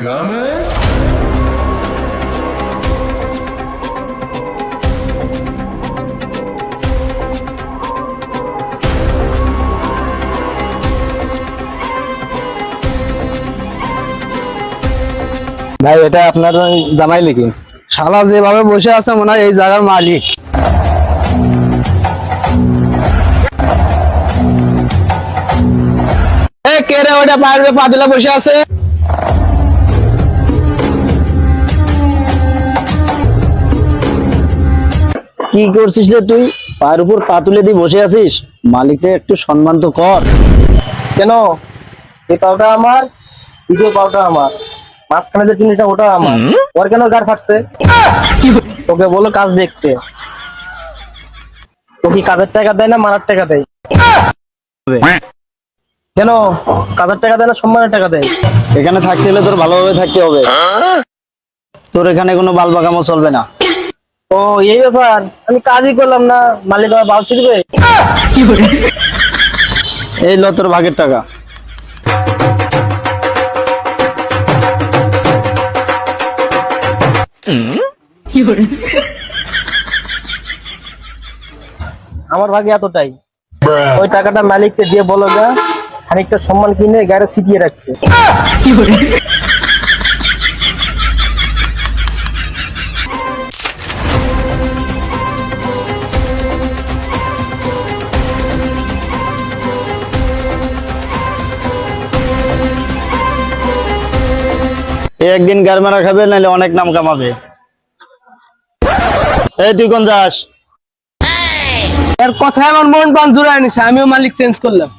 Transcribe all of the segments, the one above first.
come in? ভাই এটা আপনার জামাই নাকি? শালা যেভাবে বসে আছে মনে হয় এই জায়গার মালিক। কে রে ওটা বাইরে পাতলা বসে আছে? কি করছিস রে তুই? পায়ের উপর পা তুলে দিয়ে বসে আছিস? মালিককে একটু সম্মান তো কর। কেন? এই পাউটা আমার, দ্বিতীয় পাউটা আমার, মাঝখানে যে জিনিসটা ওটা আমার। ওর কেন গার ফাটছে? তোকে বলো কাজ দেখতে। তো কি কাজের টাকা দেয় না মারার টাকা দেয়? কেন? কাজের টাকা দেয় না সম্মানের টাকা দেয়? এখানে থাকতে হলে তোর ভালোভাবে থাকতে হবে। তোর এখানে কোনো বাল বাগামও চলবে না। ও এই ব্যাপার, আমি কাজই করলাম না, মালিক আমার বাল ছিড়বে? এই ল তোর ভাগের টাকা। আমার ভাগে এতটাই। ওই টাকাটা মালিককে দিয়ে বলো না খানিকটা সম্মান কিনে গাড়ি ছিটিয়ে রাখতে। এ একদিন গার মারা খাবে, নাহলে অনেক নাম কামাবে। এই তুই কোন যাস? এর কথা আমার মন প্রাণ জুড়ায় নিছে, আমিও মালিক চেঞ্জ করলাম।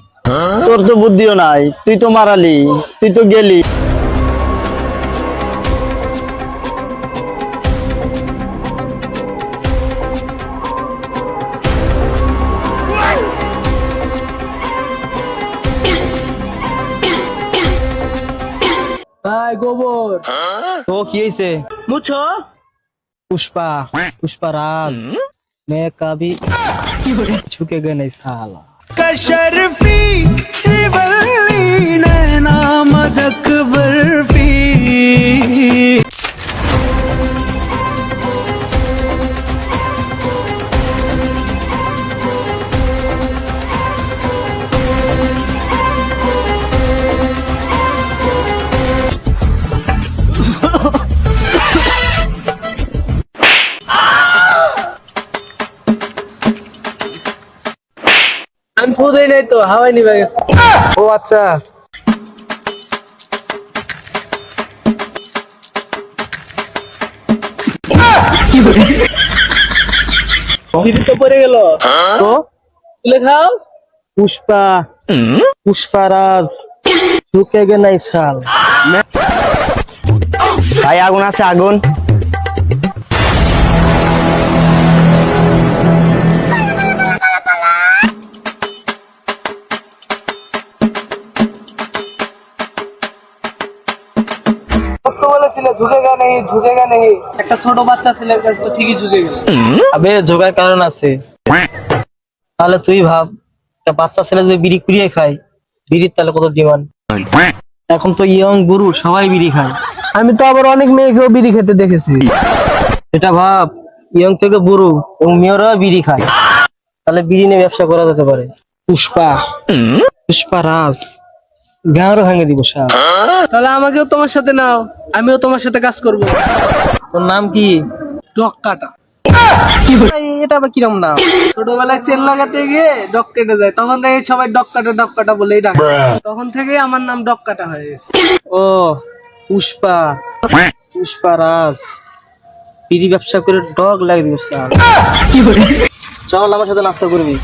তোর তো বুদ্ধিও নাই, তুই তো মারালি, তুই তো গেলি। হাই গোবর, তো কি হয়েছে? মুছো पुष्पा पुष्पा राज मैं कभी झुकेगा नहीं साला। कशरफी श्रीवल्ली नैना मदक बर्फी। আমি ফুদেই নাই তো, হাওয়াই নিবে গেছে। ও আচ্ছা, দিদি তো পড়ে গেল। তো তুলে খাও। पुष्पा पुष्पा राज झुकेगा नहीं साल। ভাই আগুন আছে, আগুন। কত বলেছিল ঝুঁকেগা নেই, ঝুঁকেগা নেই। একটা ছোট বাচ্চা ছেলের কাছে তো ঠিকই ঝুঁকে গেল। আবে যোগার কারণ আছে। তাহলে তুই ভাব, একটা বাচ্চা ছেলে যদি বিড়ি কুড়িয়ে খায়, বিড়ির তাহলে কত ডিমান্ড। এখন তো ইয়ং গুরু সবাই বিড়ি খায়। আমি তো আবার অনেক মেয়েকেও বিড়ি খেতে দেখেছি। এটা ভাব, ইয়ং থেকে বুড়ো এবং মেয়েরা বিড়ি খায়, তাহলে বিড়ি নিয়ে ব্যবসা করা যেতে পারে। পুষ্পা পুষ্পা রাজ গাঁরও ভেঙে দিব সার। তাহলে আমাকেও তোমার সাথে নাও, আমিও তোমার সাথে কাজ করব। তোর নাম কি? ডক কাটা। এটা আবার কিরম নাম? ছোটবেলায় চেন লাগাতে গিয়ে ডক কেটে যায়, তখন থেকে সবাই ডক কাটা বলেই ডাকে। তখন থেকে আমার নাম ডক কাটা হয়ে গেছে। ও পুষ্পা পুষ্পা রাজ বিড়ি ব্যবসা করে ডগ লাগিয়ে দিব স্যার। চল আমার সাথে নাস্তা করবি।